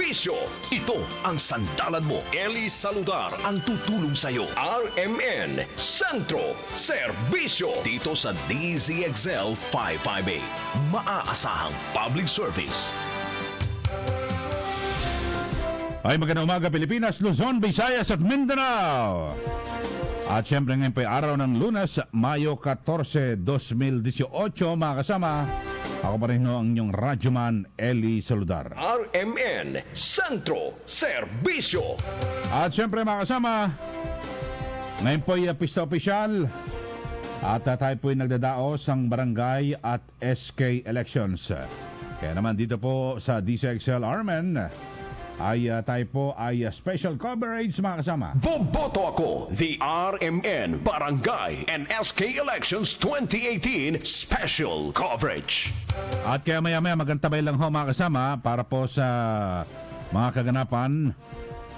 Serbisyo. Ito ang sandalan mo. Eli Saludar ang tutulong sa'yo. RMN Centro Serbisyo. Dito sa DZXL 558. Maaasahang public service. Ay magandang umaga Pilipinas, Luzon, Visayas at Mindanao. At syempre ngayon po ay araw ng Lunes, Mayo 14, 2018. Mga kasama, ako pa rin ang inyong radyoman, Eli Saludar. RMN Centro Serbisyo. At syempre mga kasama, ngayon po ay pista opisyal. At tayo po ay nagdadaos ang barangay at SK elections. Kaya naman dito po sa DZXL Armen, ay tayo po ay special coverage mga kasama. Boboto ako, the RMN Barangay and SK Elections 2018 Special Coverage. At kaya maya-maya magantabay lang ho mga kasama para po sa mga kaganapan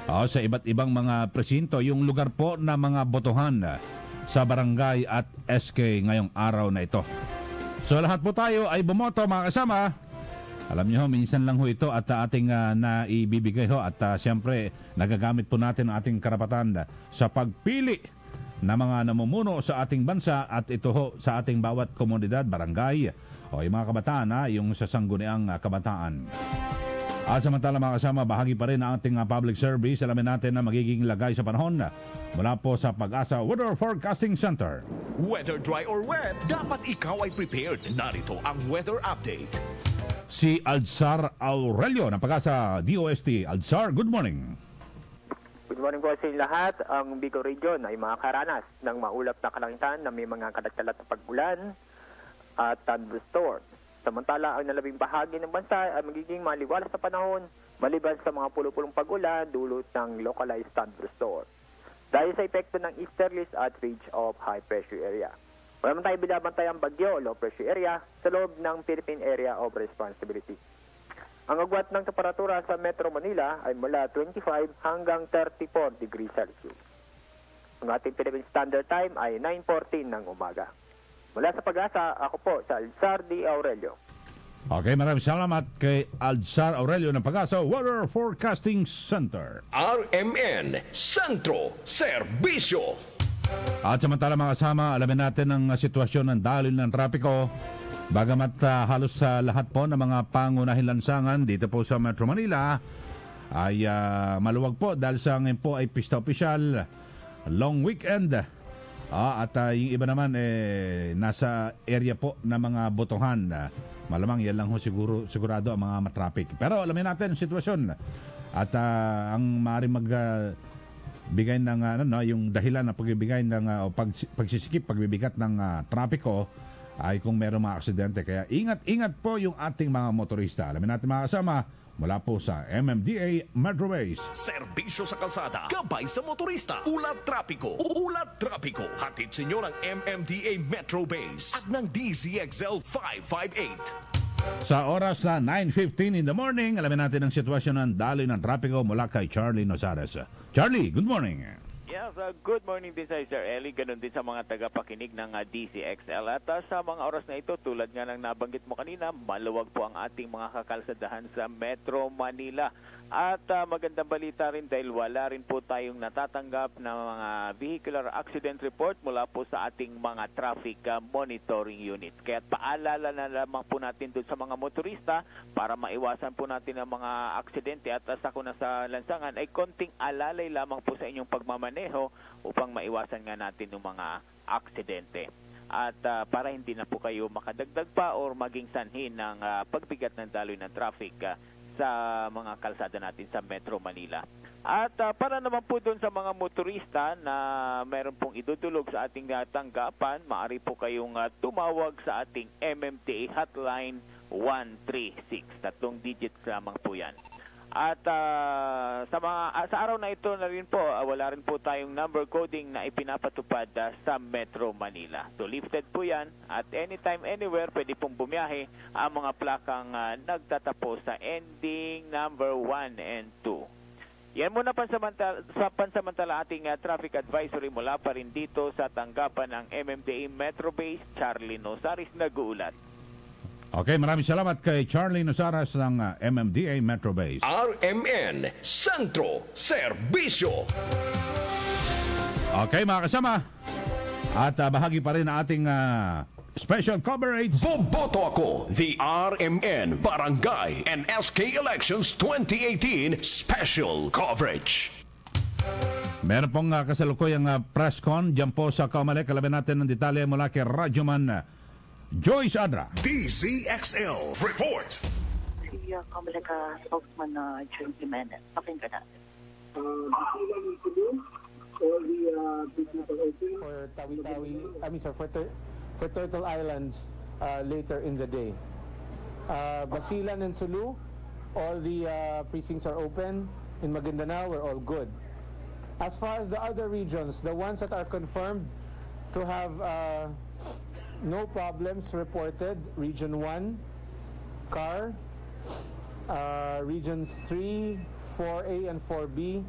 sa iba't ibang mga presinto, yung lugar po na mga botohan sa barangay at SK ngayong araw na ito. So lahat po tayo ay bumoto mga kasama. Alam niyo ho, minsan lang ho ito at ating naibibigay ho at siyempre nagagamit po natin ang ating karapatan sa pagpili ng mga namumuno sa ating bansa at ito ho sa ating bawat komunidad, barangay o yung mga kabataan, yung sasangguniang kabataan. At samantala mga kasama, bahagi pa rin ang ating public service. Alamin natin na magiging lagay sa panahon mula po sa Pag-asa Weather Forecasting Center. Whether dry or wet, dapat ikaw ay prepared. Narito ang weather update. Si Alzar Aurelio ng Pag-asa DOST. Alzar, good morning. Good morning po sa inyo lahat. Ang Bicol Region ay makakaranas ng maulap na kalangitan na may mga kalat-kalat na pag-ulan at thunderstorm. Samantala, ang nalabing bahagi ng bansa ay magiging maliwalas sa panahon maliban sa mga pulo-pulong pag-ulan dulot ng localized thunderstorm. Dahil sa epekto ng easterlies at ridge of high pressure area. Wala man tayo binabantay ang bagyo o low pressure area sa loob ng Philippine Area of Responsibility. Ang agwat ng temperatura sa Metro Manila ay mula 25 hanggang 34 degrees Celsius. Ang ating Philippine Standard Time ay 9:14 ng umaga. Mula sa Pag-asa, ako po sa Alzar D. Aurelio. Okay, maraming salamat kay Alzar Aurelio ng Pag-asa Weather Forecasting Center. RMN Centro Serbisyo. At samantala mga kasama, alamin natin ang sitwasyon ng daloy ng trapiko. Bagamat halos sa lahat po ng mga pangunahing lansangan dito po sa Metro Manila ay maluwag po dahil sa ngayon po ay pista opisyal, long weekend. At yung iba naman nasa area po ng mga botohan. Malamang yan lang ho sigurado ang mga matraffic. Pero alamin natin ang sitwasyon at ang maaaring bigay ng yung dahilan na pagbibigay ng pagsisikip, pagbibigat ng trapiko ay kung mayroong mga aksidente. Kaya ingat po yung ating mga motorista. Alamin natin mga kasama mula po sa MMDA Metro Base. Serbisyo sa kalsada, gabay sa motorista, ulat trapiko. Ulat trapiko, hatid sa inyo ng MMDA Metro Base at ng DZXL 558. Sa oras na 9:15 in the morning, alamin natin ang sitwasyon ng daloy ng trapiko mula kay Charlie Nozares. Charlie, good morning. Yes, good morning din sa Sir Eli. Ganun din sa mga tagapakinig ng DZXL. At sa mga oras na ito, tulad nga ng nabanggit mo kanina, maluwag po ang ating mga kakalsadahan sa Metro Manila. At magandang balita rin dahil wala rin po tayong natatanggap na mga vehicular accident report mula po sa ating mga traffic monitoring unit. Kaya paalala na lamang po natin doon sa mga motorista para maiwasan po natin ang mga aksidente at sakuna sa lansangan ay konting alalay lamang po sa inyong pagmamaneho upang maiwasan nga natin yung mga aksidente. At para hindi na po kayo makadagdag pa or maging sanhin ng pagbigat ng daloy ng traffic sa mga kalsada natin sa Metro Manila. At para naman po doon sa mga motorista na meron pong idudulog sa ating tanggapan, maaari po kayong tumawag sa ating MMDA hotline 136. 3 digits lamang po yan. At sa araw na ito na rin po, wala rin po tayong number coding na ipinapatupad sa Metro Manila. So lifted po yan at anytime, anywhere, pwede pong bumiyahe ang mga plakang nagtatapos sa ending number 1 and 2. Yan muna pansamantala ating traffic advisory mula pa rin dito sa tanggapan ng MMDA Metro Base. Charlie Nozares nag-uulat. Okay, maraming salamat kay Charlie Nosaras ng MMDA Metro Base. RMN Centro Serbisyo. Okay, mga kasama. At bahagi pa rin ng ating special coverage. Boboto ako, the RMN Barangay and SK Elections 2018 Special Coverage. Meron pong kasalukuyang press con dyan po sa Kaumalek. Alamin natin ng detalye mula kay Radyoman Joyce Adra. DZXL Report. Si Kaumalek spokesman na June Jimenez. Pakinggan natin. For Tawi-Tawi, for Turtle Islands later in the day. Basilan and Sulu, all the precincts are open. In Maguindanao, we're all good. As far as the other regions, the ones that are confirmed to have no problems reported, Region 1, CAR, Regions 3, 4A and 4B,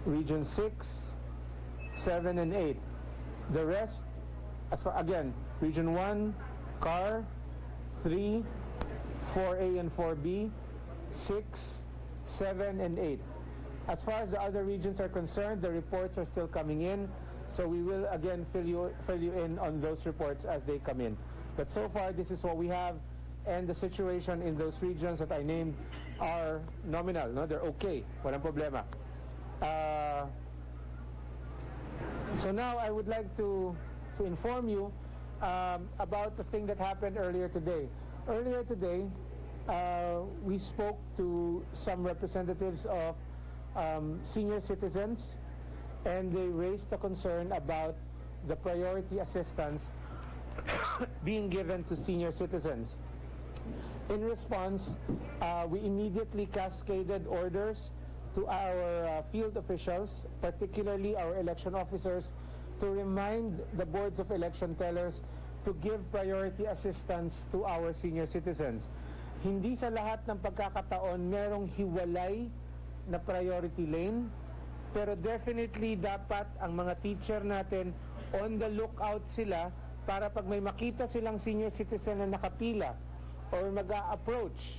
Region 6, 7 and 8. The rest, as far again, Region 1, CAR, 3, 4A and 4B, 6, 7 and 8. As far as the other regions are concerned, the reports are still coming in, so we will again fill you in on those reports as they come in. But so far, this is what we have, and the situation in those regions that I named are nominal. No, they're okay. Walang problema. So now I would like to inform you about the thing that happened earlier today. Earlier today, we spoke to some representatives of senior citizens, and they raised the concern about the priority assistance being given to senior citizens. In response, we immediately cascaded orders to our field officials, particularly our election officers, to remind the boards of election tellers to give priority assistance to our senior citizens. Hindi sa lahat ng pagkakataon merong hiwalay na priority lane, pero definitely dapat ang mga teacher natin on the lookout sila para pag may makita silang senior citizen na nakapila or mag-a-approach,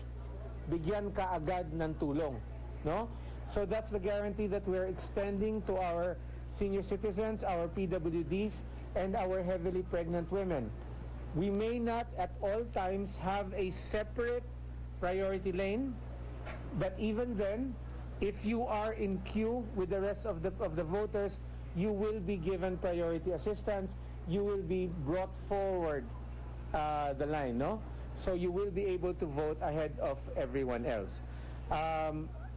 bigyan ka agad ng tulong, no? So that's the guarantee that we're extending to our senior citizens, our PWDs, and our heavily pregnant women. We may not at all times have a separate priority lane, but even then, if you are in queue with the rest of the voters, you will be given priority assistance. You will be brought forward the line, no? So you will be able to vote ahead of everyone else.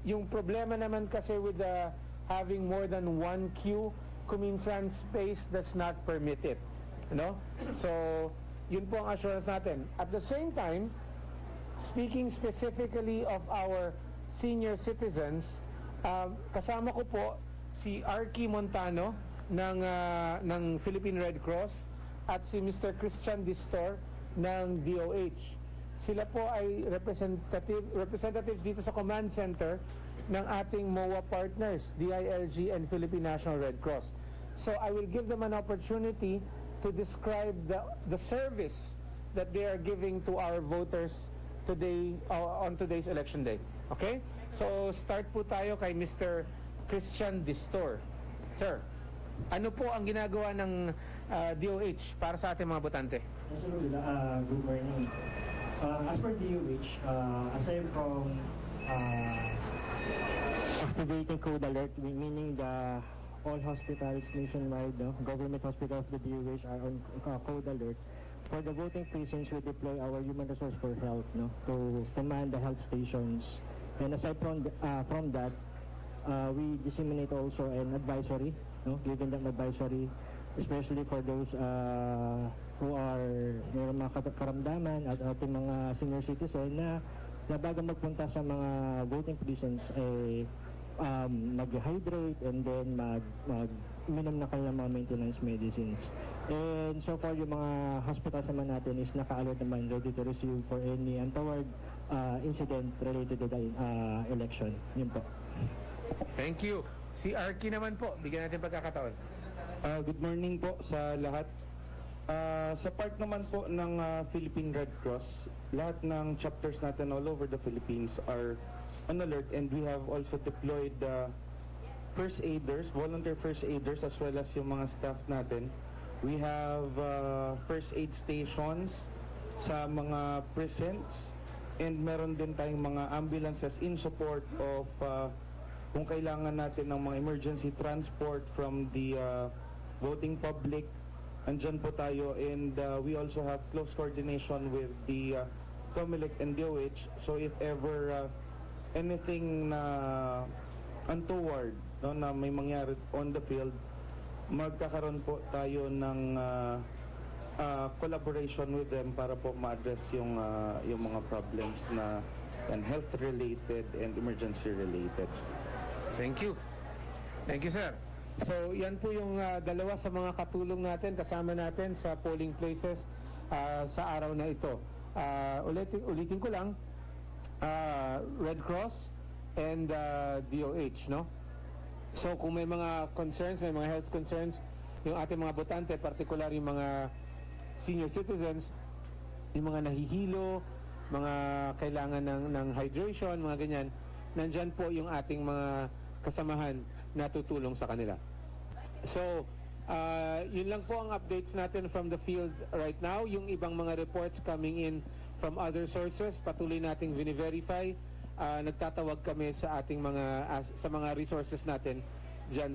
Yung problema naman kasi with having more than one queue, kuminsan space does not permit it, no? So yun po ang assurance natin. At the same time, speaking specifically of our senior citizens, kasama ko po si Arky Montano ng Philippine Red Cross at si Mr. Christian Distor ng DOH. Sila po ay representatives dito sa command center ng ating MOA partners, DILG and Philippine National Red Cross. So I will give them an opportunity to describe the service that they are giving to our voters today on today's election day. Okay? So start po tayo kay Mr. Christian Distor. Sir, ano po ang ginagawa ng DOH para sa ating mga botante? Good morning. As for DOH, aside from activating code alert, meaning all hospitals nationwide, government hospitals of the DOH are on code alert. For the voting precincts, we deploy our human resource for health, to command the health stations. And aside from that, we disseminate also an advisory, giving them advisory, especially for those who are mayroong mga karamdaman at ating mga senior citizen na bago magpunta sa mga voting precincts mag-hydrate and then mag-minom na kanilang mga maintenance medicines. And so far, yung mga hospitals naman natin is naka-alert naman, ready to receive for any untoward incident related to the election. Yun po. Thank you. Si Arky naman po, bigyan natin pagkakataon. Good morning po sa lahat. Sa part naman po ng Philippine Red Cross, lahat ng chapters natin all over the Philippines are on alert, and we have also deployed first aiders, volunteer first aiders, as well as yung mga staff natin. We have first aid stations sa mga precincts, and meron din tayong mga ambulances in support of kung kailangan natin ng mga emergency transport from the voting public. Andyan po tayo, and we also have close coordination with the COMELEC and DOH. So if ever anything na untoward, no, na may mangyari on the field, magkakaroon po tayo ng collaboration with them para po ma-address yung mga problems na health related and emergency related. Thank you. Thank you, sir. So, yan po yung dalawa sa mga katulong natin, kasama natin sa polling places sa araw na ito. Ulitin ko lang, Red Cross and DOH, no? So, kung may mga concerns, may mga health concerns, yung ating mga botante, particular yung mga senior citizens, yung mga nahihilo, mga kailangan ng hydration, mga ganyan, nandyan po yung ating mga kasamahan na tutulong sa kanila. So, yun lang po ang updates natin from the field right now. Yung ibang mga reports coming in from other sources, patuloy nating vini-verify. Nagtatawag kami sa ating mga resources natin diyan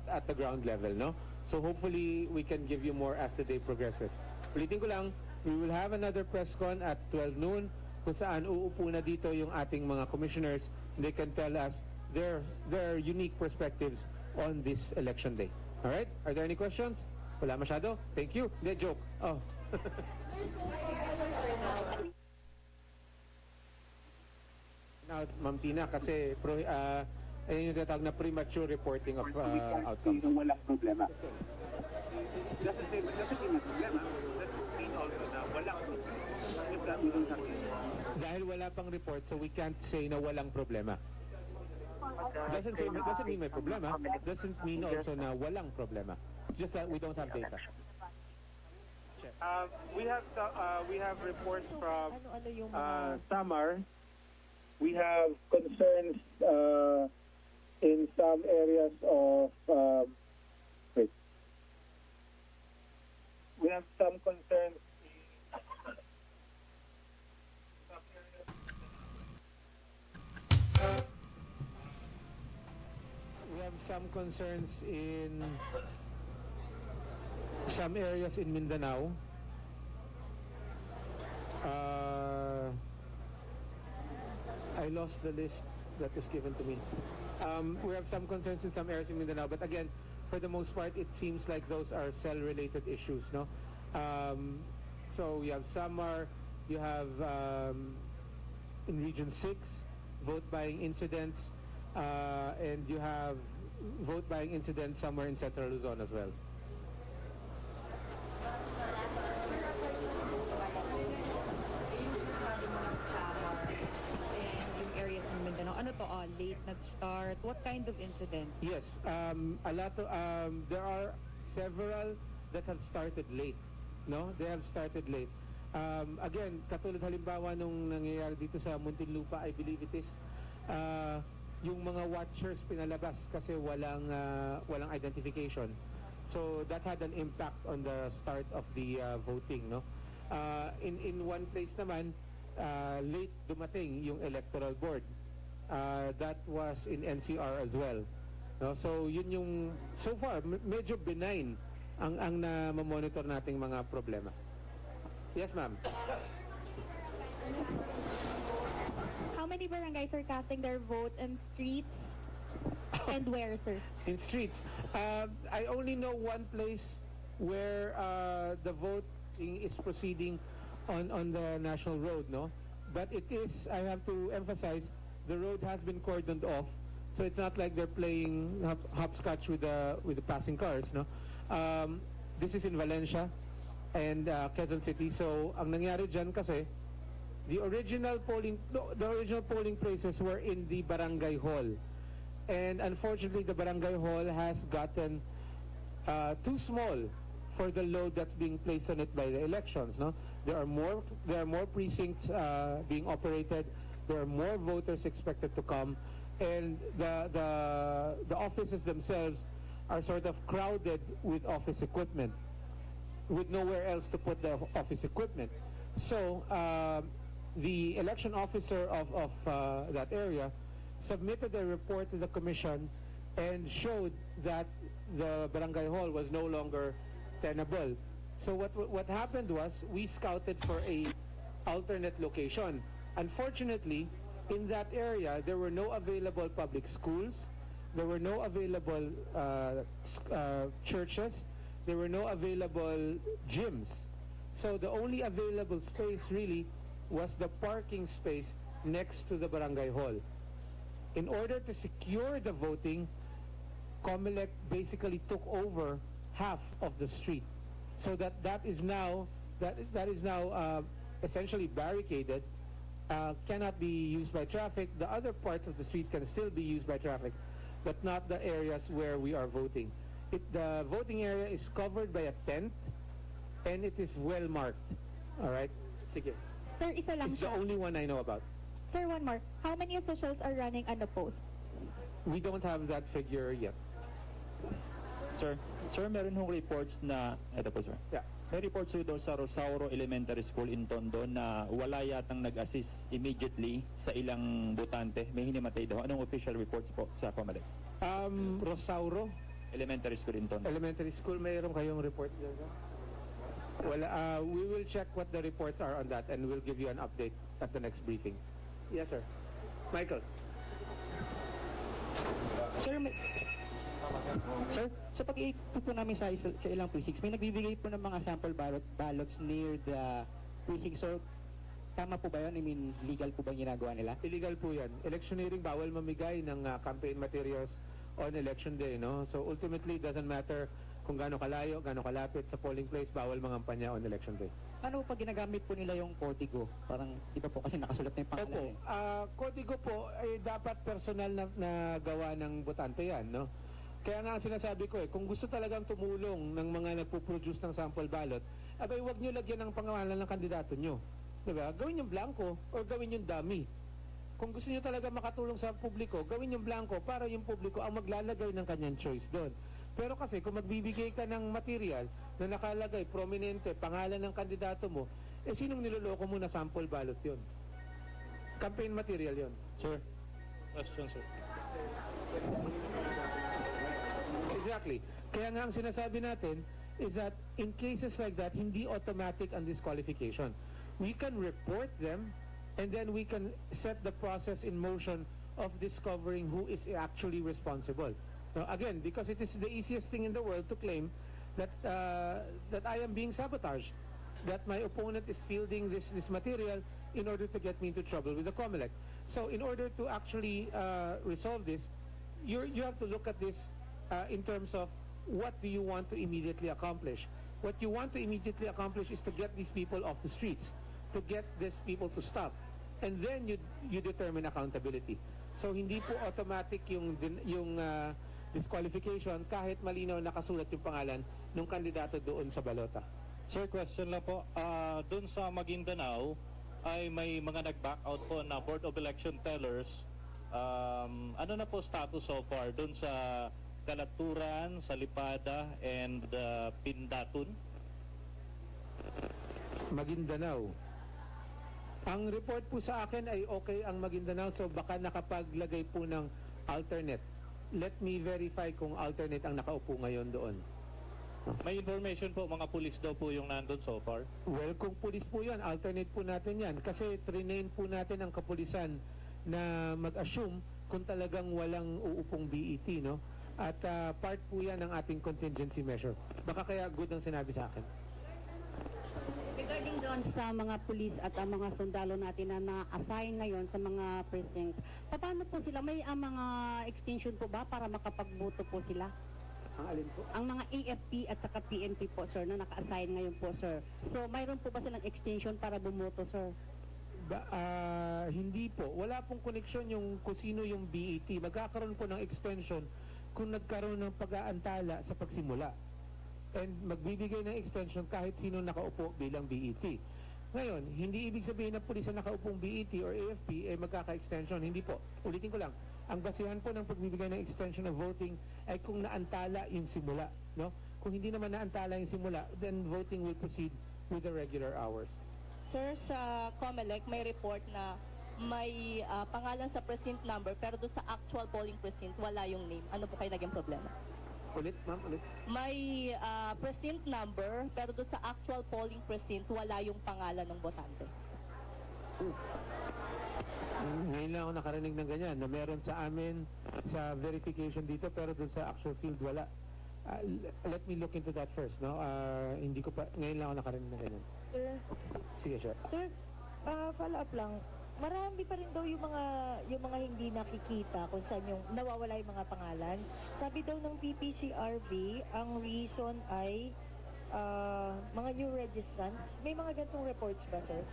at the ground level, no? So hopefully we can give you more as the day progresses. Ulitin ko lang, we will have another press con at 12 noon kung saan uupo na dito yung ating mga commissioners. They can tell us their unique perspectives on this election day. All right? Are there any questions? Wala masyado? Thank you. Hindi, joke. Oh. Now, Ma'am Tina, kasi ayun yung tatawag na premature reporting of outcomes. Walang problema. Doesn't mean may problema. Doesn't mean also na walang problema. Dahil wala pang report, so we can't say na walang problema. Doesn't mean may problema. Doesn't mean also na walang problema. It's just that we don't have data. We have reports from Samar. We have concerns in some areas of we have some concerns in some areas in Mindanao. I lost the list that was given to me. We have some concerns in some areas in Mindanao, but again, for the most part, it seems like those are cell-related issues, no? So you have Samar, you have in Region 6, vote-buying incidents, and you have vote-buying incidents somewhere in Central Luzon as well. Ano to, late nag-start? What kind of incidents? Yes, a lot of, there are several that have started late, no? They have started late. Again, katulad halimbawa nung nangyayari dito sa Muntinlupa, I believe it is, yung mga watchers pinalabas kasi walang identification. So that had an impact on the start of the voting, no? In one place naman, late dumating yung electoral board. That was in NCR as well. No? So yun yung so far medyo benign ang na-monitor nating mga problema. Yes, ma'am. How many barangays are casting their vote in streets and where, sir? In streets. I only know one place where the voting is proceeding on the national road, no? But it is, I have to emphasize, the road has been cordoned off, so it's not like they're playing hopscotch with the passing cars, no? This is in Valencia and Quezon City. So ang nangyari dyan kasi, the original polling places were in the barangay hall, and unfortunately the barangay hall has gotten too small for the load that's being placed on it by the elections, no? There are more precincts being operated. There are more voters expected to come, and the offices themselves are sort of crowded with office equipment, with nowhere else to put the office equipment. So the election officer of that area submitted a report to the commission and showed that the barangay hall was no longer tenable. So what happened was we scouted for a alternate location. Unfortunately, in that area, there were no available public schools, there were no available churches, there were no available gyms. So the only available space really was the parking space next to the barangay hall. In order to secure the voting, COMELEC basically took over half of the street. So that is now essentially barricaded, cannot be used by traffic. The other parts of the street can still be used by traffic, but not the areas where we are voting. The voting area is covered by a tent, and it is well marked. All right? Sige. Sir, isa lang It's the siya. only one I know about. Sir, one more. How many officials are running unopposed? We don't have that figure yet. Sir, meron hong reports na, eto po sir. Yeah. May reports daw sa Rosauro Elementary School in Tondo na wala yatang nag-assist immediately sa ilang botante. May hinimatay daw. Anong official reports po sa COMELEC? Rosauro Elementary School in Tondo. Elementary School, mayroon kayong report dyan? Wala. We will check what the reports are on that, and we'll give you an update at the next briefing. Yes, sir. Michael. Sir, sa pag-iikot po namin sa ilang precincts, may nagbibigay po ng mga sample ballots near the precinct. So, tama po ba yun? I mean, legal po ba yung ginagawa nila? Illegal po yan. Electioneering, bawal mamigay ng campaign materials on election day, no? So, ultimately, it doesn't matter kung gaano kalayo, gaano kalapit sa polling place, bawal mangampanya on election day. Ano po pag ginagamit po nila yung Código? Parang, iba po kasi nakasulat na yung pangalan. Código po ay dapat personal na gawa ng botante yan, no? Kaya nga ang sinasabi ko kung gusto talagang tumulong ng mga nagpo-produce ng sample ballot, abay wag nyo lagyan ng pangalan ng kandidato nyo. Diba? Gawin yung blanco or gawin yung dummy. Kung gusto nyo talaga makatulong sa publiko, gawin yung blanco para yung publiko ang maglalagay ng kanyang choice doon. Pero kasi kung magbibigay ka ng material na nakalagay, prominente, pangalan ng kandidato mo, sinong niloloko mo na sample ballot yun? Campaign material yun. Sir, question sir. Exactly. Kaya nga ang sinasabi natin is that in cases like that, hindi automatic ang disqualification. We can report them and then we can set the process in motion of discovering who is actually responsible. Now, again, because it is the easiest thing in the world to claim that that I am being sabotaged, that my opponent is fielding this material in order to get me into trouble with the COMELEC. So in order to actually resolve this, you have to look at this in terms of what do you want to immediately accomplish. What you want to immediately accomplish is to get these people off the streets, to get these people to stop, and then you determine accountability. So hindi po automatic yung disqualification kahit malinaw nakasulat yung pangalan ng kandidato doon sa balota. Sir, question lang po. Doon sa Maguindanao ay may mga nag-back out po na Board of Election Tellers. Ano na po status so far doon sa Kalaturan, sa Lipada, and Pindatun? Maguindanao. Ang report po sa akin ay okay ang Maguindanao, so baka nakapaglagay po ng alternate. Let me verify kung alternate ang nakaupo ngayon doon. May information po, mga pulis daw po yung nandun so far? Well, kung pulis po yan, alternate po natin yan. Kasi trinain po natin ang kapulisan na mag-assume kung talagang walang uupong BET, no? At part po yan ng ating contingency measure. Baka kaya good ang sinabi sa akin. Regarding doon sa mga pulis at ang mga sundalo natin na na-assign ngayon sa mga precinct, paano po sila? May mga extension po ba para makapagboto po sila? Ang alin po? Ang mga AFP at saka PNP po, sir, na naka-assign ngayon po, sir. So, mayroon po ba silang extension para bumoto, sir? Hindi po. Wala pong koneksyon yung kung sino yung BET. Magkakaroon po ng extension kung nagkaroon ng pag-aantala sa pagsimula. And magbibigay ng extension kahit sino nakaupo bilang BET. Ngayon, hindi ibig sabihin na pulis na nakaupong BET or AFP ay magkaka-extension. Hindi po. Ulitin ko lang. Ang basihan po ng pagbibigay ng extension of voting ay kung naantala yung simula. No? Kung hindi naman naantala yung simula, then voting will proceed with the regular hours. Sir, sa COMELEC may report na may pangalan sa precinct number pero doon sa actual polling precinct wala yung name. Ano po kayo naging problema? Ulit, ma'am, ulit. May precinct number pero doon sa actual polling precinct wala yung pangalan ng botante. Ngayon lang ako nakarinig ng ganyan na meron sa amin sa verification dito pero doon sa actual field wala. Let me look into that first, no? Hindi ko pa, ngayon lang ako nakarinig ng ganyan. Sir, Sige, sir. sir, follow up lang. Marami pa rin daw yung mga hindi nakikita kung saan yung nawawala yung mga pangalan. Sabi daw ng PPCRB, ang reason ay mga new registrants. May mga gantong reports ba, sir?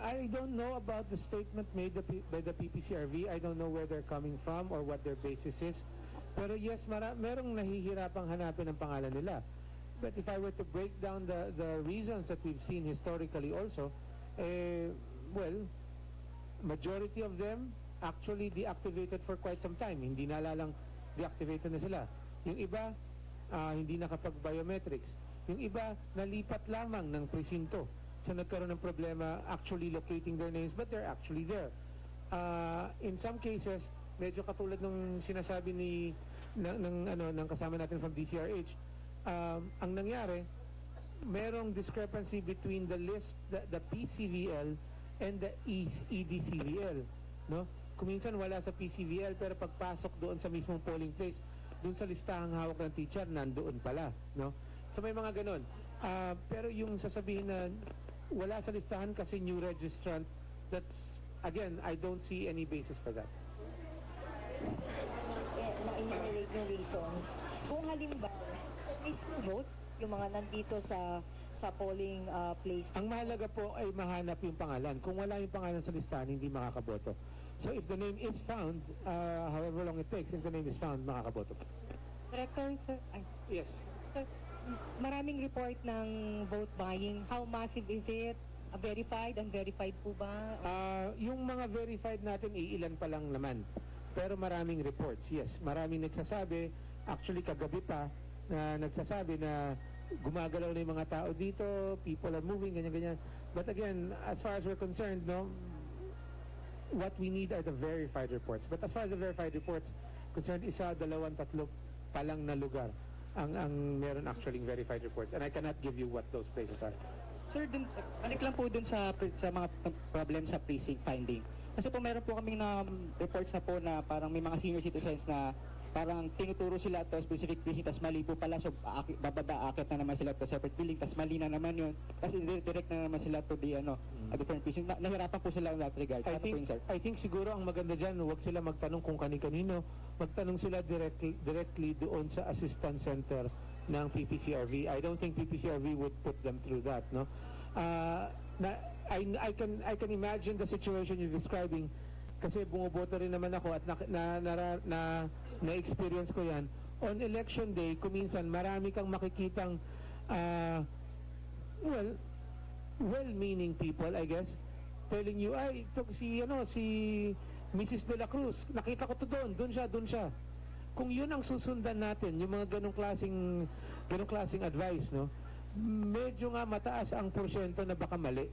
I don't know about the statement made by the PPCRB. I don't know where they're coming from or what their basis is. Pero yes, merong nahihirapang hanapin ang pangalan nila. But if I were to break down the reasons that we've seen historically also, well, majority of them actually deactivated for quite some time. Hindi nalalang deactivated na sila. Yung iba, hindi nakapag-biometrics. Yung iba, nalipat lamang ng presinto. So nagkaroon ng problema actually locating their names, but they're actually there. In some cases, medyo katulad ng sinasabi ng kasama natin from DCRH, ang nangyari, merong discrepancy between the list, the PCVL and the EDCVL, no? Kuminsan wala sa PCVL pero pagpasok doon sa mismong polling place, doon sa listahang hawak ng teacher, nandoon pala, no? So may mga ganun. Pero yung sasabihin na wala sa listahan kasi new registrant, that's, again, I don't see any basis for that. Na-enumerate yung reasons. Kung halimbawa, missing vote, yung mga nandito sa polling place. Ang mahalaga po ay mahanap yung pangalan. Kung wala yung pangalan sa listahan, hindi makakaboto. So if the name is found, however long it takes, if the name is found, makakaboto. Director, sir, yes. Sir, maraming report ng vote buying. How massive is it? Verified, unverified po ba? Yung mga verified natin, iilan pa lang naman. Pero maraming reports, yes. Maraming nagsasabi, actually kagabi pa, na nagsasabi na gumagalaw na yung mga tao dito, people are moving, ganyan-ganyan. But again, as far as we're concerned, no, what we need are the verified reports. But as far as the verified reports concerned, isa, dalawang, tatlo pa lang na lugar ang meron actually verified reports. And I cannot give you what those places are. Sir, balik lang po dun sa mga problem sa precinct finding. Kasi po meron po kaming na reports na po na parang may mga senior citizens na parang tinuturo sila to specific precinct, tas mali po pala, so bababa, akit na naman sila to separate building, tas mali na naman yun, tas direct na naman sila to the a different precinct. Nahirapan po sila in that regard. I think siguro ang maganda dyan, huwag sila magtanong kung kani-kanino, magtanong sila directly doon sa assistance center ng PPCRV. I don't think PPCRV would put them through that, no? I can imagine the situation you're describing kasi bumuboto rin naman ako at na-experience ko yan. On election day, kuminsan marami kang makikitang well-meaning people, I guess, telling you, ay, ito si Mrs. De La Cruz, nakita ko to doon siya. Kung yun ang susundan natin, yung mga ganong klaseng advice, no? Medyo nga mataas ang porsyento na baka mali.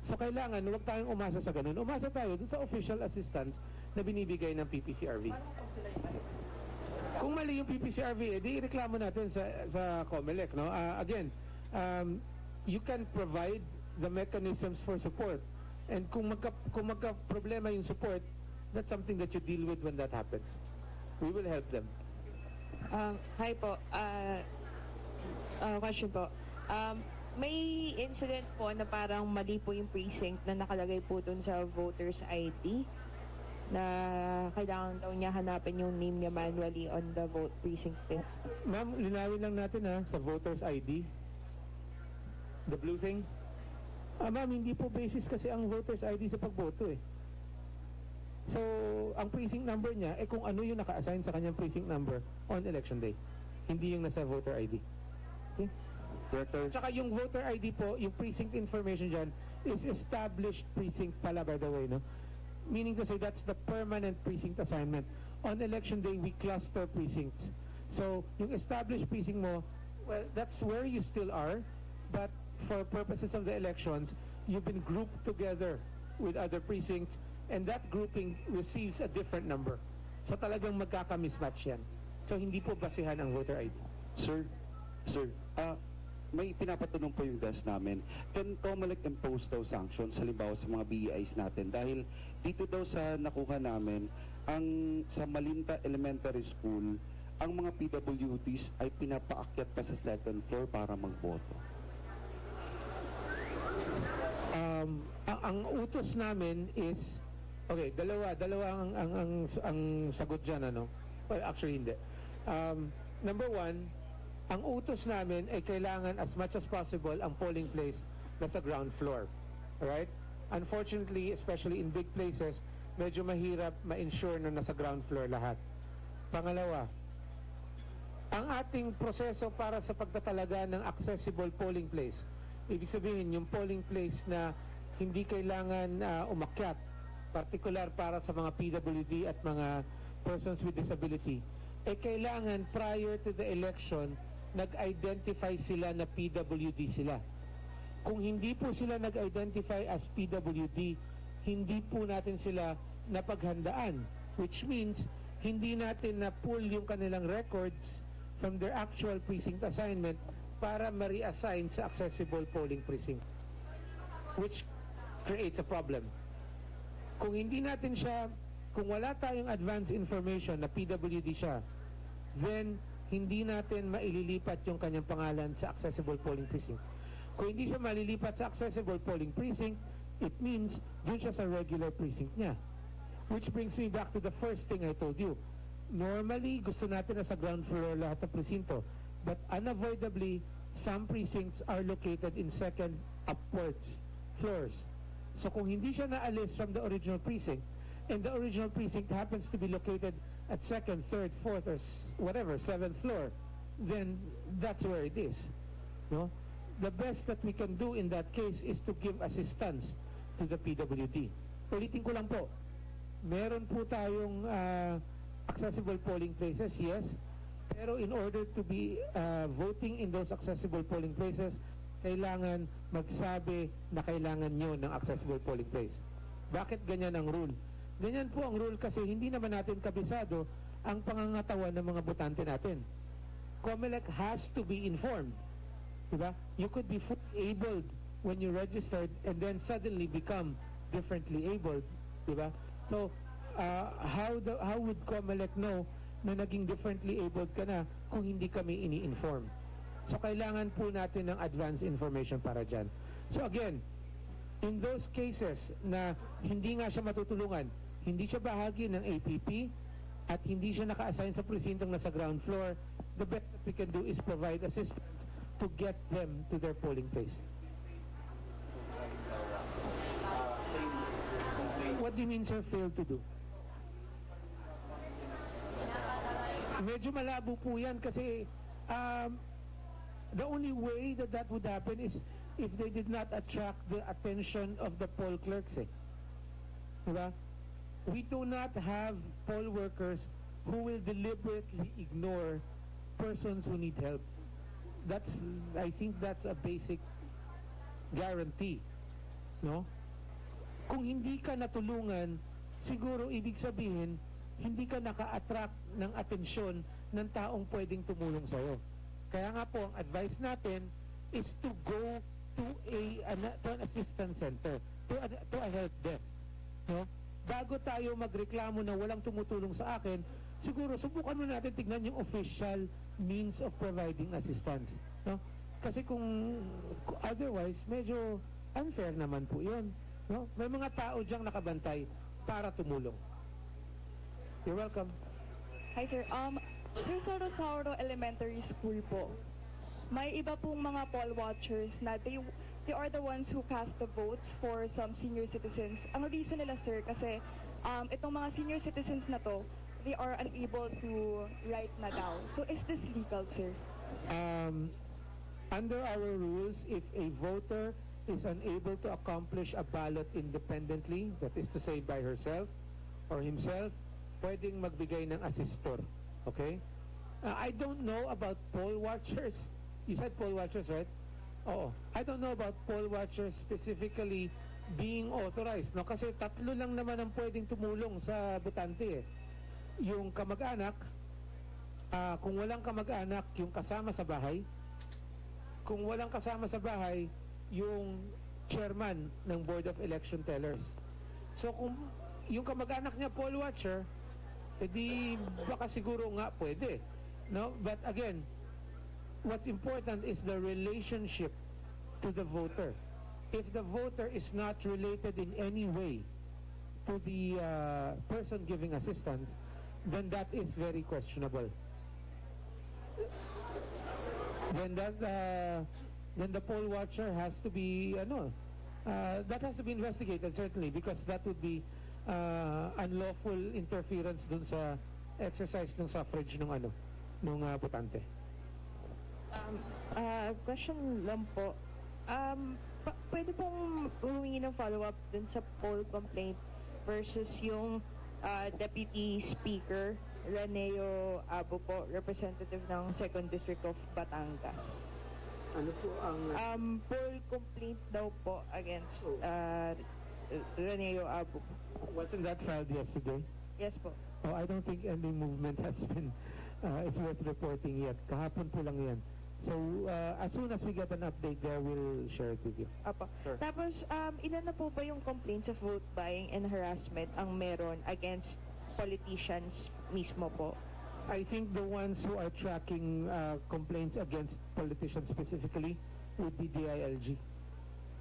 So kailangan, huwag tayong umasa sa ganun. Umasa tayo dun sa official assistance na binibigay ng PPCRV. Kung mali yung PPCRV, di ireklamo natin sa COMELEC, no? Again, you can provide the mechanisms for support. And kung magka-problema yung support, that's something that you deal with when that happens. We will help them. Hi po. Question po. May incident po na parang mali po yung precinct na nakalagay po dun sa voter's ID na kailangan daw niya hanapin yung name niya manually on the vote precinct list. Ma'am, linawin lang natin sa voter's ID. The blue thing. Ma'am, hindi po basis kasi ang voter's ID sa pagboto eh. So, ang precinct number niya, kung ano yung naka-assign sa kanyang precinct number on election day. Hindi yung nasa voter ID. Okay? At saka yung voter ID po, yung precinct information dyan, is established precinct pala, by the way, no? Meaning to say that's the permanent precinct assignment. On election day, we cluster precincts. So, yung established precinct mo, well, that's where you still are, but for purposes of the elections, you've been grouped together with other precincts, and that grouping receives a different number. So talagang magkaka-mismatch yan. So hindi po basihan ang voter ID. Sir, may pinapatanong po yung desk namin. Can COMELEC impose daw sanctions, halimbawa sa mga BEIs natin? Dahil dito daw sa nakuha namin, sa Malinta Elementary School, ang mga PWDs ay pinapaakyat pa sa second floor para magboto. Ang utos namin is, okay, dalawa ang sagot dyan, ano? Well, actually hindi. Number one, ang utos namin ay kailangan as much as possible ang polling place nasa ground floor. Alright? Unfortunately, especially in big places, medyo mahirap ma-ensure na nasa ground floor lahat. Pangalawa, ang ating proseso para sa pagtatalaga ng accessible polling place, ibig sabihin yung polling place na hindi kailangan umakyat, particular para sa mga PWD at mga persons with disability, kailangan prior to the election nag-identify sila na PWD sila. Kung hindi po sila nag-identify as PWD, hindi po natin sila napaghandaan, which means hindi natin na-pull yung kanilang records from their actual precinct assignment para ma-reassign sa accessible polling precinct, which creates a problem. Kung hindi natin siya, kung wala tayong advance information na PWD siya, then hindi natin maililipat yung kanyang pangalan sa accessible polling precinct. Kung hindi siya malilipat sa accessible polling precinct, it means dun siya sa regular precinct niya. Which brings me back to the first thing I told you. Normally, gusto natin na sa ground floor lahat ng presinto. But unavoidably, some precincts are located in second upwards floors. So kung hindi siya naalis from the original precinct, and the original precinct happens to be located at second, third, fourth, or whatever, seventh floor, then that's where it is. No? The best that we can do in that case is to give assistance to the PWD. Ulitin ko lang po, meron po tayong accessible polling places, yes, pero in order to be voting in those accessible polling places, kailangan magsabi na kailangan nyo ng accessible polling place. Bakit ganyan ang rule? Ganyan po ang rule kasi hindi naman natin kabisado ang pangangatawan ng mga botante natin. COMELEC has to be informed. Diba? You could be fully abled when you registered and then suddenly become differently abled. Diba? So, how would COMELEC know na naging differently abled ka na kung hindi kami ini-inform? So, kailangan po natin ng advance information para dyan. So, again, in those cases na hindi nga siya matutulungan, hindi siya bahagi ng APP, at hindi siya naka-assign sa presintong nasa ground floor, the best that we can do is provide assistance to get them to their polling place. What do you mean, sir, fail to do? Medyo malabo po yan kasi the only way that that would happen is if they did not attract the attention of the poll clerks. Diba? We do not have poll workers who will deliberately ignore persons who need help. I think that's a basic guarantee. No? Kung hindi ka natulungan, siguro ibig sabihin, hindi ka naka-attract ng atensyon ng taong pwedeng tumulong sa'yo. Kaya nga po, ang advice natin is to go to an assistance center, to a help desk. No? Bago tayo magreklamo na walang tumutulong sa akin, siguro subukan mo natin tignan yung official means of providing assistance. No? Kasi kung otherwise, medyo unfair naman po yun. No? May mga tao diyang nakabantay para tumulong. You're welcome. Hi sir, sir, sa Rosauro Elementary School po, may iba pong mga poll watchers na they are the ones who cast the votes for some senior citizens. Ang reason nila, sir, kasi itong mga senior citizens na to, they are unable to write na daw. So, is this legal, sir? Under our rules, if a voter is unable to accomplish a ballot independently, that is to say by herself or himself, pwedeng magbigay ng assistor. Okay? I don't know about poll watchers. You said poll watchers, right? Oo. I don't know about poll watchers specifically being authorized. No? Kasi tatlo lang naman ang pwedeng tumulong sa botante. Yung kamag-anak, kung walang kamag-anak, yung kasama sa bahay. Kung walang kasama sa bahay, yung chairman ng Board of Election Tellers. So kung yung kamag-anak niya poll watcher, edi baka siguro nga pwede. No? But again, what's important is the relationship to the voter. If the voter is not related in any way to the person giving assistance, then that is very questionable. Then the poll watcher has to be that has to be investigated certainly, because that would be unlawful interference dun sa exercise ng suffrage ng botante. Question lang po. Pwede pong humingi ng follow-up dun sa poll complaint versus yung Deputy Speaker Reneo Abo po, representative ng 2nd District of Batangas. Ano po ang poll complaint daw po against Reneo Abo. Wasn't that filed yesterday? Yes po. Oh, I don't think any movement has been is worth reporting yet. Kahapon po lang yan. So, as soon as we get an update there, we'll share it with you. Apo. Sure. Tapos, ilan na po ba yung complaints of vote buying and harassment ang meron against politicians mismo po? I think the ones who are tracking complaints against politicians specifically would be DILG.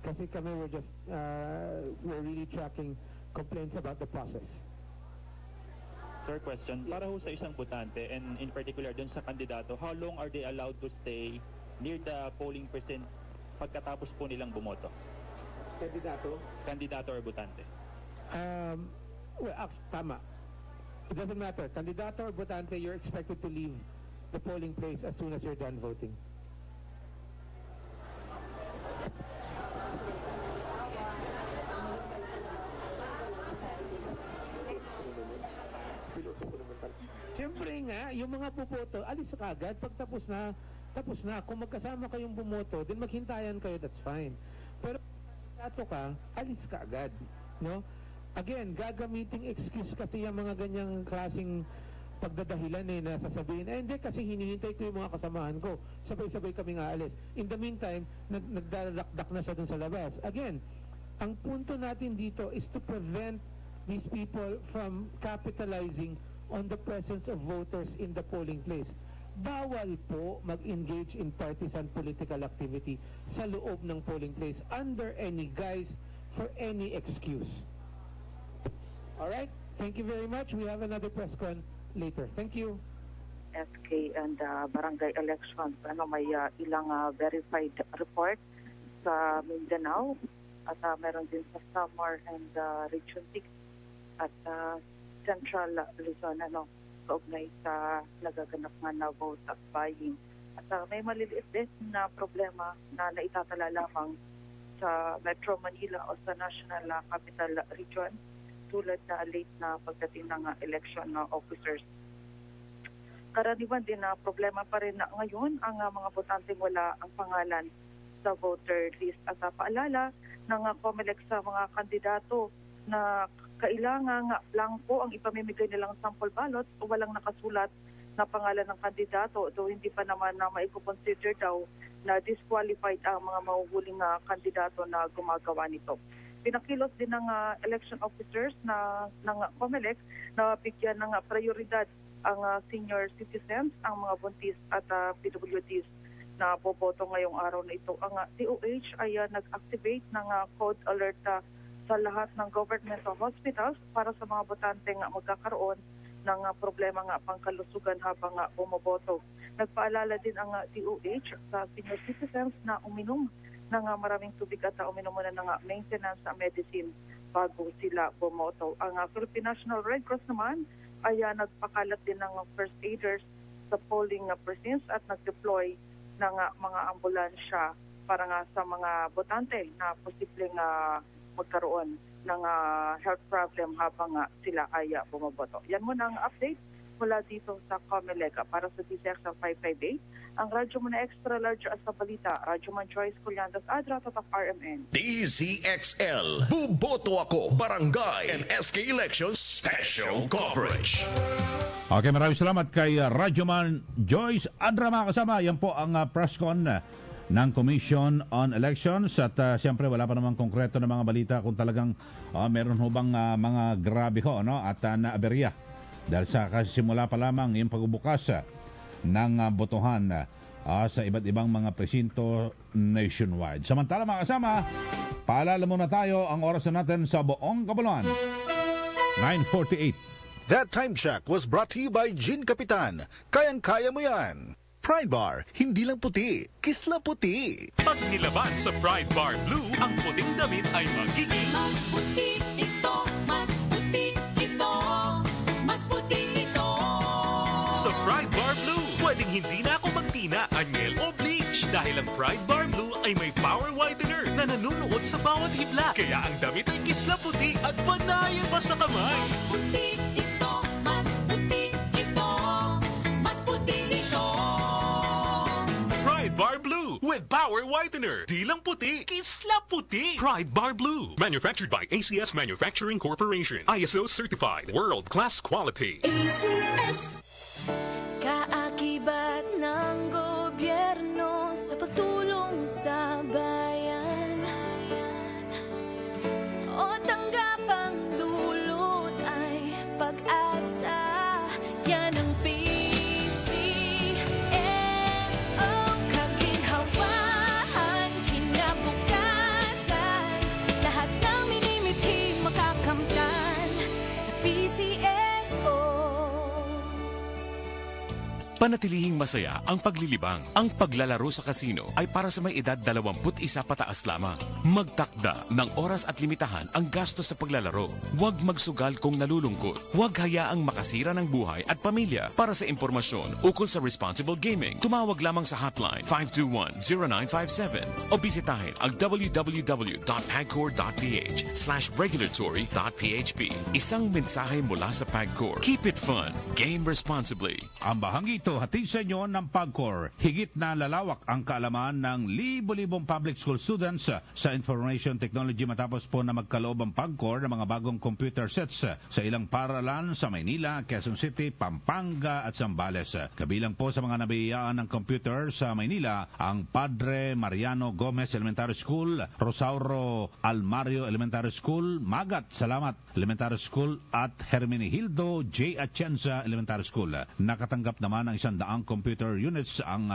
Kasi kami we're really tracking complaints about the process. Third question, para ho sa isang botante, and in particular dun sa kandidato, how long are they allowed to stay near the polling precinct pagkatapos po nilang bumoto? Kandidato? Kandidato or botante? Tama. It doesn't matter. Kandidato or botante, you're expected to leave the polling place as soon as you're done voting. Siyempre nga, yung mga bumoto, alis ka agad. Pag tapos na. Kung magkasama kayong bumoto, then maghintayan kayo, that's fine. Pero kandidato ka, alis ka agad. No? Again, gagamiting excuse kasi yung mga ganyang klaseng pagdadahilan na sasabihin, hindi kasi hinihintay ko yung mga kasamahan ko. Sabay-sabay kami nga alis. In the meantime, nagdadakdak na siya dun sa labas. Again, ang punto natin dito is to prevent these people from capitalizing on the presence of voters in the polling place. Bawal po mag-engage in partisan political activity sa loob ng polling place under any guise for any excuse. Alright? Thank you very much. We have another press con later. Thank you. SK and barangay elections. May ilang verified report sa Mindanao at meron din sa Samar and Region 6 at Central Luzon, kaugnay sa nagaganap nga na vote at buying. At may maliliit din na problema na naitatala lamang sa Metro Manila o sa National Capital Region, tulad na late na pagdating ng election officers. Karaniwan din na problema pa rin na ngayon ang mga botanteng wala ang pangalan sa voter list. At paalala ng COMELEC sa mga kandidato na kailangan lang po ang ipamimigay nilang sample ballots o walang nakasulat na pangalan ng kandidato, though hindi pa naman na maipo-consider daw na disqualified ang mga mahuhuling kandidato na gumagawa nito. Pinakilos din ng election officers ng COMELEC na bigyan ng prioridad ang senior citizens, ang mga buntis at PWDs na boboto ngayong araw na ito. Ang DOH ay nag-activate ng code alert sa lahat ng governmental hospitals para sa mga botanteng magkakaroon ng problema pangkalusugan habang bumoboto. Nagpaalala din ang DOH sa senior citizens na uminom ng maraming tubig at uminom muna ng maintenance medicine bago sila bumoto. Ang Philippine National Red Cross naman ay nagpakalat din ng first aiders sa polling precincts at nag-deploy ng mga ambulansya para nga sa mga botante na posibleng magkaroon ng health problem habang sila ay bumoboto. Yan muna ang update mula dito sa Comelec. Para sa DZXL 558, ang radyo mo na extra large sa balita, Radyo Man Joyce Colyandas, Adra, Tatak RMN. DZXL, buboto ako, barangay and SK Elections Special Coverage. Okay, maraming salamat kay Radyoman Joyce Adra, mga kasama. Yan po ang press con ng Commission on Elections at siyempre wala pa namang konkreto na mga balita kung talagang meron ho bang mga grabe ho at naaberya dahil sa kasimula pa lamang yung pagbubukas ng botohan sa iba't ibang mga presinto nationwide. Samantala, mga kasama, paalala muna tayo ang oras na natin sa buong kapuluan. 9:48. That time check was brought to you by Gin Kapitan. Kayang-kaya mo yan. Pride Bar, hindi lang puti, kisla puti. Pag nilaban sa Pride Bar Blue, ang puting damit ay magiging mas puti ito, mas puti ito, mas puti ito. Sa Pride Bar Blue, pwedeng hindi na ako magtina, anyel o bleach dahil ang Pride Bar Blue ay may power whitener na nanunuot sa bawat hibla. Kaya ang damit ay kisla puti at panayan pa sa kamay. Mas puti ito, mas puti ito, mas puti ito. Pride Bar Blue with power whitener. Di lang puti, kisla puti. Pride Bar Blue. Manufactured by ACS Manufacturing Corporation. ISO certified. World-class quality. ACS. Kaakibat ng gobyerno sa pagtulong sa bayan. O tanggapang dulot ay pag-asa. Yan ang Panatilihing masaya ang paglilibang. Ang paglalaro sa kasino ay para sa may edad 21 pataas lamang. Magtakda ng oras at limitahan ang gastos sa paglalaro. Huwag magsugal kung nalulungkot. Huwag hayaang makasira ng buhay at pamilya. Para sa impormasyon ukol sa responsible gaming, tumawag lamang sa hotline 521-0957 o bisitahin ang www.pagcor.ph/regulatory.php. Isang mensahe mula sa PAGCOR. Keep it fun. Game responsibly. Ang bahagi ito hatid sa inyo ng PAGCOR. Higit na lalawak ang kaalaman ng libo-libong public school students sa information technology matapos po na magkaloob ang PAGCOR ng mga bagong computer sets sa ilang paaralan sa Maynila, Quezon City, Pampanga at Zambales. Kabilang po sa mga nabiyayaan ng computer sa Maynila ang Padre Mariano Gomez Elementary School, Rosauro Almario Elementary School, Magat Salamat Elementary School at Hermenegildo J. Atienza Elementary School. Nakatanggap naman ng 100 computer units ang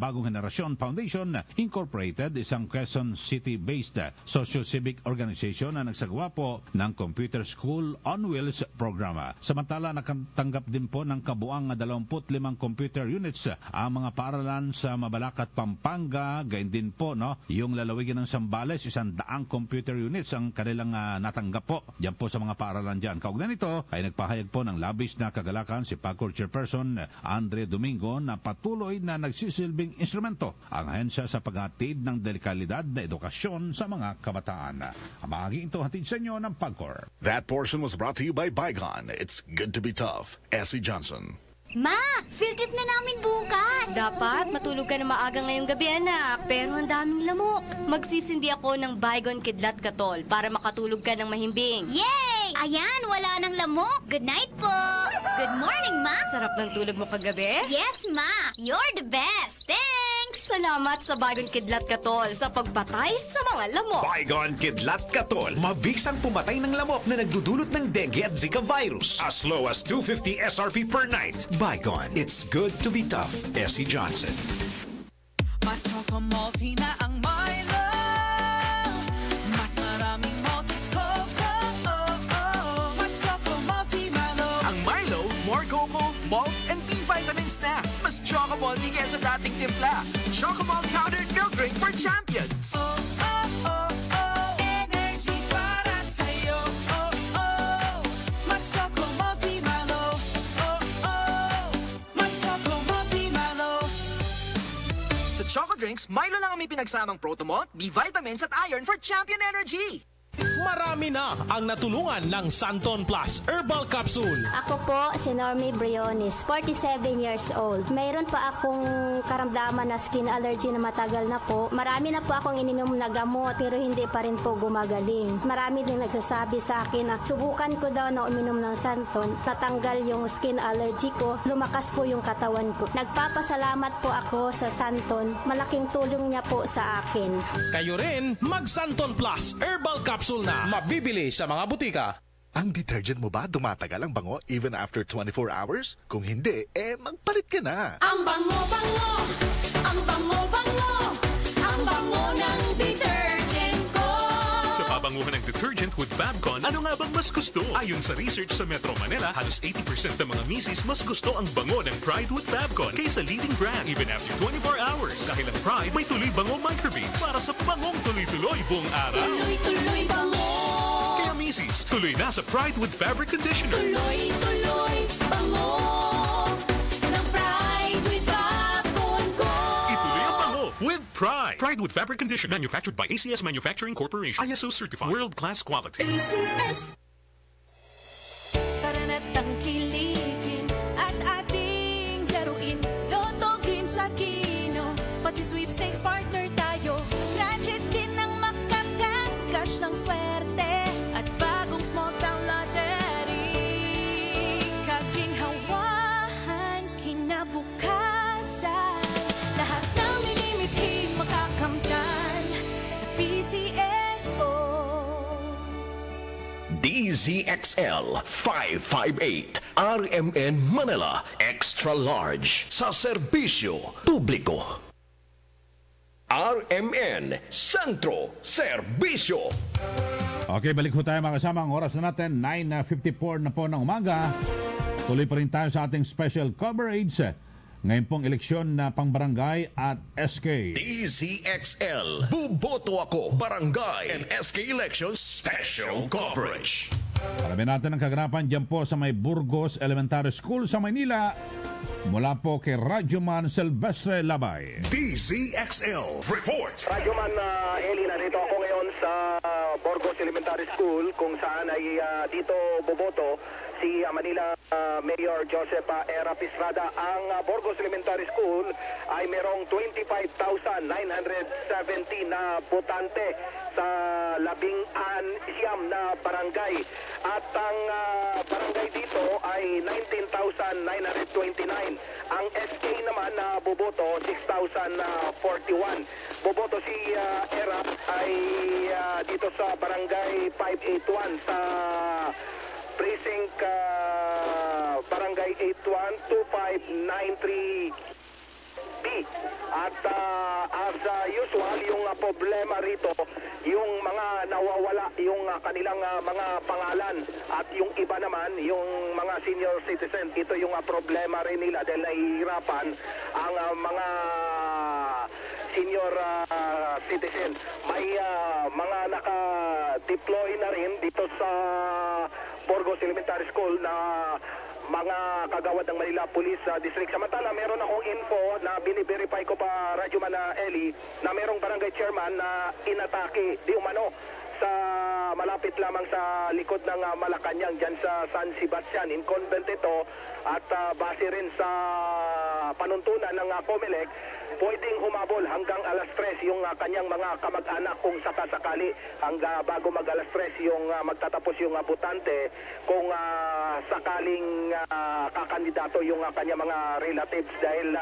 bagong henerasyon Foundation Incorporated, isang Quezon City-based socio-civic organization na nagsagawa po ng Computer School on Wheels program. Samantala, nakatanggap din po ng kabuang 25 computer units ang mga paaralan sa Mabalacat, Pampanga. Gayon din po yung lalawigan ng Zambales, 100 computer units ang kanilang natanggap po diyan po sa mga paaralan diyan. Kaugnay nito ay nagpahayag po ng labis na kagalakan si PAGCOR Chairperson Andre Domingo na patuloy na nagsisilbing instrumento ang ahensya sa paghatid ng dekalidad na edukasyon sa mga kabataan. Ang maaging ito hatid sa inyo ng PAGCOR. That portion was brought to you by Bygone. It's good to be tough. Essie Johnson. Ma, field trip na namin bukas. Dapat matulog ka na maaga ngayong gabi, anak. Pero ang daming lamok. Magsisindi ako ng Bygone Kidlat Katol para makatulog ka ng mahimbing. Yay! Ayan, wala nang lamok. Good night po. Good morning, Ma. Sarap ng tulog mo kagabi? Yes, Ma. You're the best. Thanks. Salamat sa Bygone Kidlat Katol sa pagpatay sa mga lamok. Bygone Kidlat Katol. Mabisang pumatay ng lamok na nagdudulot ng dengue at Zika virus. As low as $250 SRP per night. Bygone. It's good to be tough. Essie Johnson. Mas choco malty na ang Milo. Mas maraming malty coco. Mas choco malty Milo. Ang Milo, more cocoa, malt, and B vitamins na. Mas choco malty kaysa dating timpla. Choco malt powdered milk drink for champions. Energy para sa'yo. Mas choco malty Milo. Mas choco malty Milo. Choco Drinks, Milo lang ang may pinagsamang Protomalt, B-vitamins at iron for champion energy. Marami na ang natulungan ng Santon Plus Herbal Capsule. Ako po si Normie Briones, 47 years old. Mayroon pa akong karamdaman na skin allergy na matagal na po. Marami na po akong ininom na gamot pero hindi pa rin po gumagaling. Marami din nagsasabi sa akin na subukan ko daw na uminom ng Santon. Natanggal yung skin allergy ko, lumakas po yung katawan ko. Nagpapasalamat po ako sa Santon. Malaking tulong niya po sa akin. Kayo rin, mag Santon Plus Herbal Capsule na mabibili sa mga butika. Ang detergent mo ba dumatagal ang bango even after 24 hours? Kung hindi, magpalit ka na. Ang bango-bango, ang bango-bango, ang bango ng detergent ko. Sa pabanguhan ng detergent with Fabcon, ano nga bang mas gusto? Ayon sa research sa Metro Manila, halos 80% ng mga misis mas gusto ang bango ng Pride with Fabcon kaysa leading brand even after 24 hours. Dahil ang Pride may tuloy bango microbeads para sa bangong tuloy-tuloy buong araw. Tuloy-tuloy bango. Kaya misis, tuloy na sa Pride with Fabric Conditioner. Tuloy-tuloy bango ng Pride with Fabcon ko. Ituloy ang bango with Pride. Pride with Fabric Conditioner, manufactured by ACS Manufacturing Corporation. ISO certified. World-class quality. ACS. Tara na't tangkilikin at ating laruin. Lotogin sa kino, pati sweepstakes partner tayo. Scratch it din ang makakascash ng swerte at bagong small town lottery. Kaginhawahan, kinabukasan, lahat ng minimiti makakamtan sa PCSO. DZXL 558 RMN Manila Extra Large sa serbisyo publiko. RMN Centro Serbisyo. Okay, balik po tayo mga kasama. Ang oras na natin, 9:54 na po ng umaga. Tuloy pa rin tayo sa ating special coverage ngayon pong eleksyon na pangbarangay at SK. DZXL Buboto Ako Barangay and SK Elections Special Coverage. Alamin natin ang kaganapan dyan po sa may Burgos Elementary School sa Maynila. Mula po kay Radyoman Silvestre Labay. DZXL Report. Radyoman Eli, narito ako ngayon sa Burgos Elementary School kung saan ay dito boboto si Manila Mayor Joseph Era Pistrada. Ang Burgos Elementary School ay merong 25,970 na botante sa 11 na barangay. At ang barangay dito ay 19,929. Ang SK naman na boboto 6,041. Boboto si Era ay dito sa barangay 581 sa precinct barangay 812593B. At as usual, yung problema rito, yung mga nawawala, yung kanilang mga pangalan, at yung iba naman, yung mga senior citizen, ito yung problema rin nila dahil nahihirapan ang mga senior citizen. May mga naka-deploy na rin dito sa Burgos Elementary School na mga kagawad ng Manila Police District. Samantala, meron akong info na bini-verify ko pa, Radyoman Eli, na merong barangay chairman na inatake di umano sa malapit lamang sa likod ng Malacanang dyan sa San Sebastian. In convent ito at base rin sa panuntunan ng COMELEC, pwedeng humabol hanggang alas 3 yung kanyang mga kamag-anak kung sakasakali hanggang bago mag alas 3 yung magtatapos yung botante kung sakaling kakandidato yung kanyang mga relatives dahil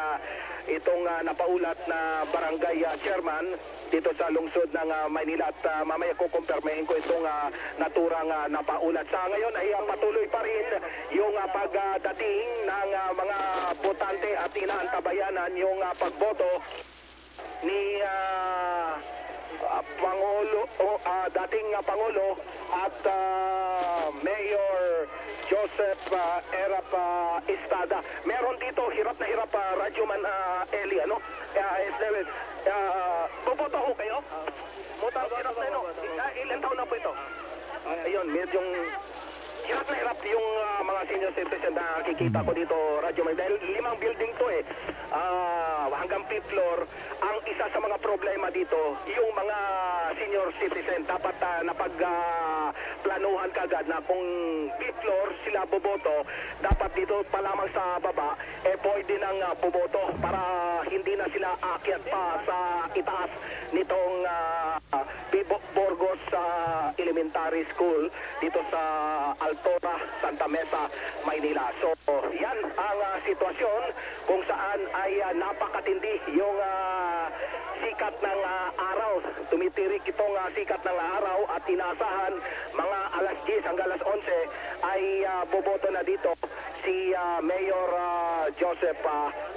itong napaulat na barangay chairman dito sa lungsod ng Maynila at mamaya ko kumpirmahin ko itong naturang napaulat. Sa ngayon ay patuloy pa rin yung pagdating ng mga botante at inaantabayanan yung pagboto ni dating Pangulo at Mayor Joseph Erap Estrada. Meron dito, hirap na hirap Radyoman Eli, ano? Boboto ho kayo? Hirap na, no? Ilan taon na po ito? Ayun, medyong hirap na hirap yung mga senior citizen na nakikita ko dito, Radyo Man. Dahil 5 building to eh. Hanggang 5th floor. Ang isa sa mga problema dito, yung mga senior citizen dapat napagplanuhan kagad na kung 5th floor sila boboto, dapat dito pa lamang sa baba, pwede nang boboto para hindi na sila aakyat pa sa itaas nitong Burgos Elementary School dito sa Altora, Santa Mesa, Maynila. So, yan ang sitwasyon kung saan ay napakatindi yung sikat ng araw. Tumitirik itong sikat ng araw at inaasahan mga alas 10 hanggang alas 11 ay boboto na dito si Mayor Joseph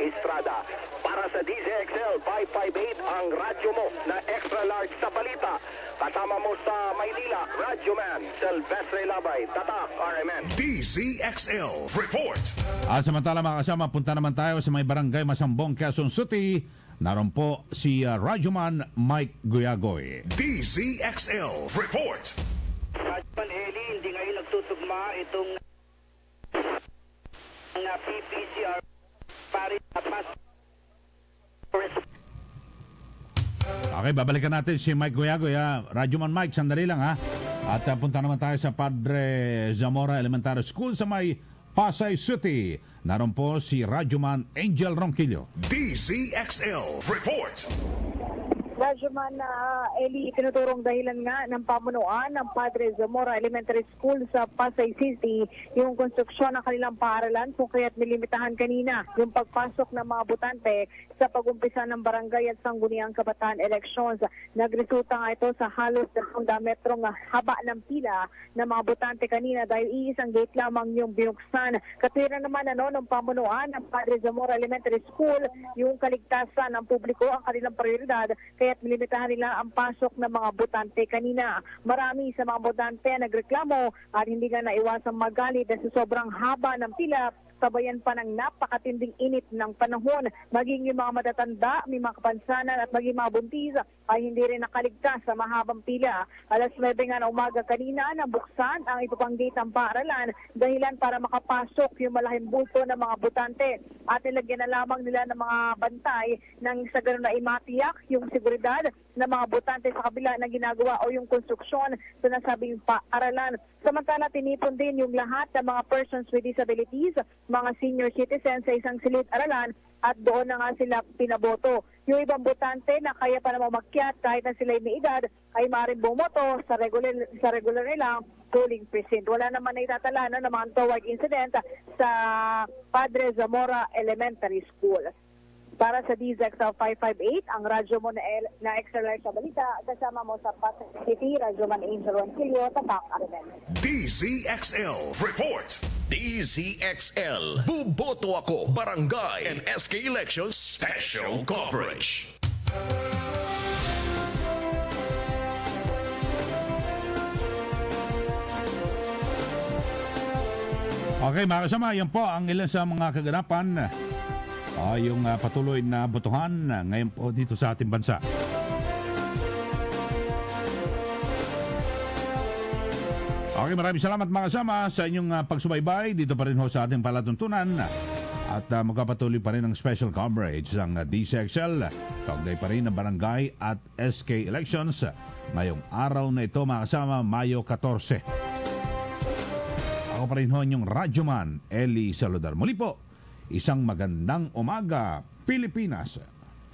Estrada. Para sa DZXL 558, ang radyo mo na extra large sa balita. Kasama mo sa Maynila, Radyo Man, Silvestre Labay, Tatak, RMN. DZXL Report. At samantala mga kasama, punta naman tayo sa may barangay Masambong, Quezon City. Naroon po si Radyoman Mike Guyagoy. DZXL Report. Radyoman Eli, hindi ngayon nagtutugma itong PPCR Paris Pass. Okay, babalikan natin si Mike Guyagoy. Radyoman Mike, sandali lang ha. At punta naman tayo sa Padre Zamora Elementary School sa may Pasay City. Naroon po si Radyoman Angel Ronquillo. DZXL Report. Radyoman Eli, tinuturong dahilan nga ng pamunuan ng Padre Zamora Elementary School sa Pasay City yung konstruksyon ng kanilang paaralan kung kaya't nilimitahan kanina yung pagpasok ng mga botante sa pag-umpisa ng barangay at sangguniang kabataan elections. Nagresulta nga ito sa halos 200 metrong haba ng pila ng mga botante kanina dahil iisang gate lamang yung binuksan. Katwiran naman ng pamunuan ng Padre Zamora Elementary School yung kaligtasan ng publiko ang kanilang prioridad kaya't nilimitahan nila ang pasok ng mga botante kanina. Marami sa mga botante nagreklamo at hindi nga naiwasang magalit dahil sa sobrang haba ng pila, sabayan pa ng napakatinding init ng panahon. Maging yung mga matatanda, may mga kapansanan at maging mga buntis ay hindi rin nakaligtas sa mahabang pila. Alas 9 nga na umaga kanina nang buksan ang ito pang gate ng paaralan dahilan para makapasok yung malahing bulto ng mga botante. At nilagyan na lamang nila ng mga bantay nang sa ganun na imatiyak yung seguridad ng mga botante sa kabila na ginagawa o yung konstruksyon sa nasabing paaralan. Samantala, tinipon din yung lahat ng mga persons with disabilities, mga senior citizens sa isang silid-aralan at doon na nga sila pinaboto. Yung ibang botante na kaya pa naman umakyat kahit na sila may edad ay maaaring bumoto sa regular nilang polling precinct. Wala naman na itatala ng mga untoward incident sa Padre Zamora Elementary School. Para sa DZXL 558, ang radyo mo na extra large sa balita, kasama mo sa Pasay City, Radyoman Angel Ronquillo, Tatak, Armen. DZXL Report. DZXL, Buboto Ako, Barangay and SK Elections Special Coverage. Okay mga kasama, yan po ang ilan sa mga kaganapan yung patuloy na botohan ngayon po dito sa ating bansa. Okay, maraming salamat mga kasama sa inyong pagsubaybay dito pa rin ho sa ating palatuntunan at magpapatuloy pa rin ang special coverage ng DZXL. Kaugnay pa rin ng barangay at SK elections ngayong araw na ito mga kasama, Mayo 14. Ako pa rin ho inyong Radyoman Eli Saludar. Muli po, isang magandang umaga, Pilipinas.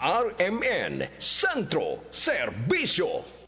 RMN Centro, Serbisyo.